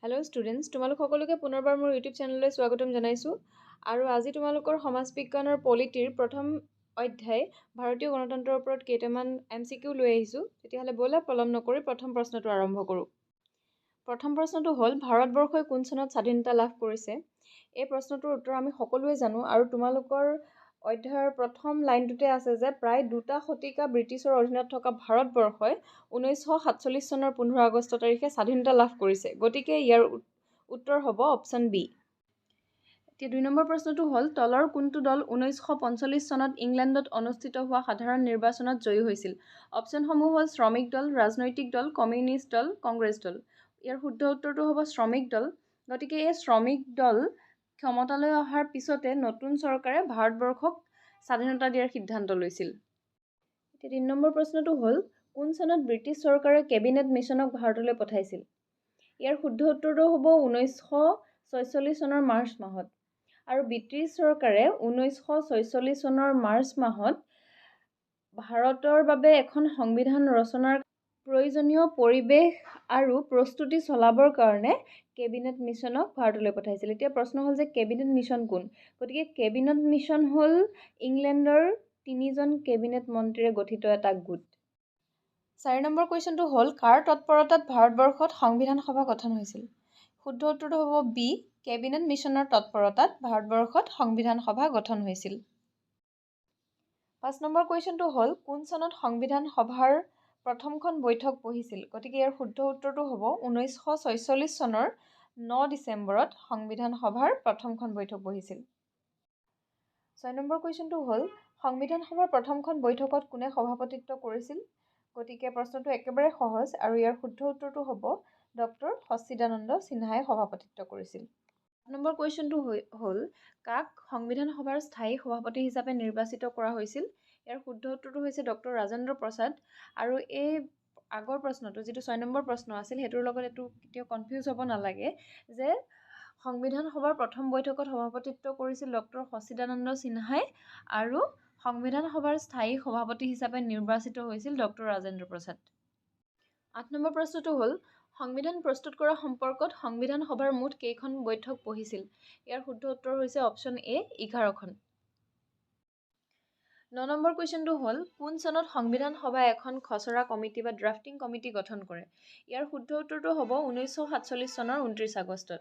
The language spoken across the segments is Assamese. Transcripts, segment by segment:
হেল্ল' ষ্টুডেণ্টছ, তোমালোক সকলোকে পুনৰবাৰ মোৰ ইউটিউব চেনেললৈ স্বাগতম জনাইছোঁ। আৰু আজি তোমালোকৰ সমাজ বিজ্ঞানৰ পলিটিৰ প্ৰথম অধ্যায় ভাৰতীয় গণতন্ত্ৰৰ ওপৰত কেইটামান MCQ লৈ আহিছোঁ। তেতিয়াহ'লে ব'লা পলম নকৰি প্ৰথম প্ৰশ্নটো আৰম্ভ কৰোঁ। প্ৰথম প্ৰশ্নটো হ'ল, ভাৰতবৰ্ষই কোন চনত স্বাধীনতা লাভ কৰিছে? এই প্ৰশ্নটোৰ উত্তৰ আমি সকলোৱে জানো, আৰু তোমালোকৰ অধ্যায়ৰ প্ৰথম লাইনটোতে আছে যে প্ৰায় 2 শতিকা ব্ৰিটিছৰ অধীনত থকা ভাৰতবৰ্ষই 1947 চনৰ 15 আগষ্ট তাৰিখে স্বাধীনতা লাভ কৰিছে। গতিকে ইয়াৰ উত্তৰ হ'ব অপশ্যন বি। এতিয়া 2 নম্বৰ প্ৰশ্নটো হ'ল, তলৰ কোনটো দল 1945 চনত ইংলেণ্ডত অনুষ্ঠিত হোৱা সাধাৰণ নিৰ্বাচনত জয়ী হৈছিল? অপশ্যনসমূহ হ'ল শ্ৰমিক দল, ৰাজনৈতিক দল, কমিউনিষ্ট দল, কংগ্ৰেছ দল। ইয়াৰ শুদ্ধ উত্তৰটো হ'ব শ্ৰমিক দল। গতিকে এই শ্ৰমিক দল ক্ষমতালৈ অহাৰ পিছতে নতুন চৰকাৰে ভাৰতবৰ্ষক স্বাধীনতা দিয়াৰ সিদ্ধান্ত লৈছিল। এতিয়া 3 নম্বৰ প্ৰশ্নটো হ'ল, কোন চনত ব্ৰিটিছ চৰকাৰে কেবিনেট মিছনক ভাৰতলৈ পঠাইছিল? ইয়াৰ শুদ্ধ উত্তৰটো হ'ব 1946 চনৰ মাৰ্চ মাহত। আৰু ব্ৰিটিছ চৰকাৰে 1946 চনৰ মাৰ্চ মাহত ভাৰতৰ বাবে এখন সংবিধান ৰচনাৰ প্ৰয়োজনীয় পৰিৱেশ আৰু প্ৰস্তুতি চলাবৰ কাৰণে কেবিনেট মিছনক ভাৰতলৈ পঠাইছিল। এতিয়া প্ৰশ্ন হ'ল যে কেবিনেট মিছন কোন? গতিকে কেবিনেট মিছন হ'ল ইংলেণ্ডৰ 3জন কেবিনেট মন্ত্ৰীৰে গঠিত এটা গোট। 4 নম্বৰ কুৱেশ্যনটো হ'ল, কাৰ তৎপৰতাত ভাৰতবৰ্ষত সংবিধান সভা গঠন হৈছিল? শুদ্ধ উত্তৰটো হ'ব বি, কেবিনেট মিছনৰ তৎপৰতাত ভাৰতবৰ্ষত সংবিধান সভা গঠন হৈছিল। 5 নম্বৰ কুৱেশ্যনটো হ'ল, কোন চনত সংবিধান সভাৰ প্ৰথমখন বৈঠক বহিছিল? গতিকে ইয়াৰ শুদ্ধ উত্তৰটো হ'ব 1946 চনৰ 9 ডিচেম্বৰত সংবিধান সভাৰ প্ৰথমখন বৈঠক বহিছিল। 6 নম্বৰ কুৱেশ্যনটো হ'ল, সংবিধান সভাৰ প্ৰথমখন বৈঠকত কোনে সভাপতিত্ব কৰিছিল? গতিকে প্ৰশ্নটো একেবাৰে সহজ, আৰু ইয়াৰ শুদ্ধ উত্তৰটো হ'ব ডক্টৰ সচ্চিদানন্দ সিনহাই সভাপতিত্ব কৰিছিল। 8 নম্বৰ কুৱেশ্যনটো হ'ল, কাক সংবিধান সভাৰ স্থায়ী সভাপতি হিচাপে নিৰ্বাচিত কৰা হৈছিল? ইয়াৰ শুদ্ধ উত্তৰটো হৈছে ডক্টৰ ৰাজেন্দ্ৰ প্ৰসাদ। আৰু এই আগৰ প্ৰশ্নটো, যিটো 6 নম্বৰ প্ৰশ্ন আছিল, সেইটোৰ লগত এইটো কেতিয়াও কনফিউজ হ'ব নালাগে যে সংবিধান সভাৰ প্ৰথম বৈঠকত সভাপতিত্ব কৰিছিল ডক্টৰ সচ্চিদানন্দ সিনহাই, আৰু সংবিধান সভাৰ স্থায়ী সভাপতি হিচাপে নিৰ্বাচিত হৈছিল ডক্টৰ ৰাজেন্দ্ৰ প্ৰসাদ। 8 নম্বৰ প্ৰশ্নটো হ'ল, সংবিধান প্ৰস্তুত কৰা সম্পৰ্কত সংবিধান সভাৰ মুঠ কেইখন বৈঠক বহিছিল? ইয়াৰ শুদ্ধ উত্তৰ হৈছে অপশ্যন এ, 11খন। 9 নম্বৰ কুৱেশ্যনটো হ'ল, কোন চনত সংবিধান সভাই এখন খচৰা কমিটি বা ড্ৰাফটিং কমিটি গঠন কৰে? ইয়াৰ শুদ্ধ উত্তৰটো হ'ব 1947 চনৰ 29 আগষ্টত।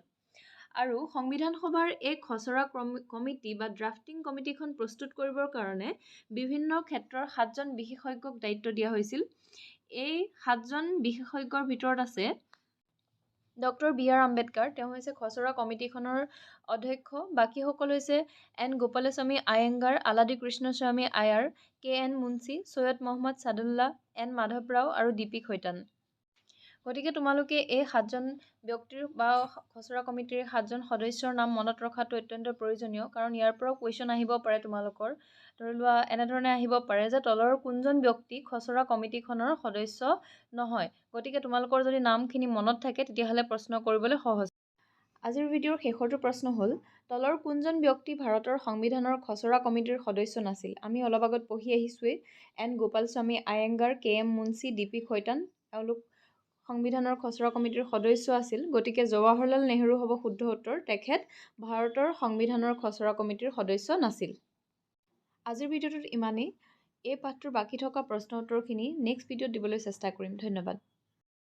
আৰু সংবিধান সভাৰ এই খচৰা কমিটি বা ড্ৰাফটিং কমিটিখন প্ৰস্তুত কৰিবৰ কাৰণে বিভিন্ন ক্ষেত্ৰৰ 7জন বিশেষজ্ঞক দায়িত্ব দিয়া হৈছিল। এই 7জন বিশেষজ্ঞৰ ভিতৰত আছে ডক্টৰ B.R. আম্বেদকাৰ, তেওঁ হৈছে খচৰা কমিটিখনৰ অধ্যক্ষ। বাকীসকল হৈছে N. Gopalaswami Iyengar, আলাদি Krishnaswami Iyer, K.N. Munshi, Syed Mohammad ছাদুল্লাহ, N. Madhav Rao আৰু D.P. খৈতান। গতিকে তোমালোকে এই 7জন ব্যক্তিৰ বা খচৰা কমিটিৰ 7জন সদস্যৰ নাম মনত ৰখাটো অত্যন্ত প্ৰয়োজনীয়, কাৰণ ইয়াৰ পৰাও কুৱেশ্যন আহিব পাৰে তোমালোকৰ। ধৰি লোৱা এনেধৰণে আহিব পাৰে যে তলৰ কোনজন ব্যক্তি খচৰা কমিটিখনৰ সদস্য নহয়? গতিকে তোমালোকৰ যদি নামখিনি মনত থাকে তেতিয়াহ'লে প্ৰশ্ন কৰিবলৈ সহজ। আজিৰ ভিডিঅ'ৰ শেষৰটো প্ৰশ্ন হ'ল, তলৰ কোনজন ব্যক্তি ভাৰতৰ সংবিধানৰ খচৰা কমিটিৰ সদস্য নাছিল? আমি অলপ আগত পঢ়ি আহিছোঁৱেই, N. Gopalaswami Iyengar, K.M. Munshi, D.P. Khaitan, এওঁলোক সংবিধানৰ খচৰা কমিটিৰ সদস্য আছিল। গতিকে জৱাহৰলাল নেহৰু হ'ব শুদ্ধ উত্তৰ, তেখেত ভাৰতৰ সংবিধানৰ খচৰা কমিটিৰ সদস্য নাছিল। আজিৰ ভিডিঅ'টোত ইমানেই। এই পাঠটোৰ বাকী থকা প্ৰশ্ন উত্তৰখিনি নেক্সট ভিডিঅ'ত দিবলৈ চেষ্টা কৰিম। ধন্যবাদ।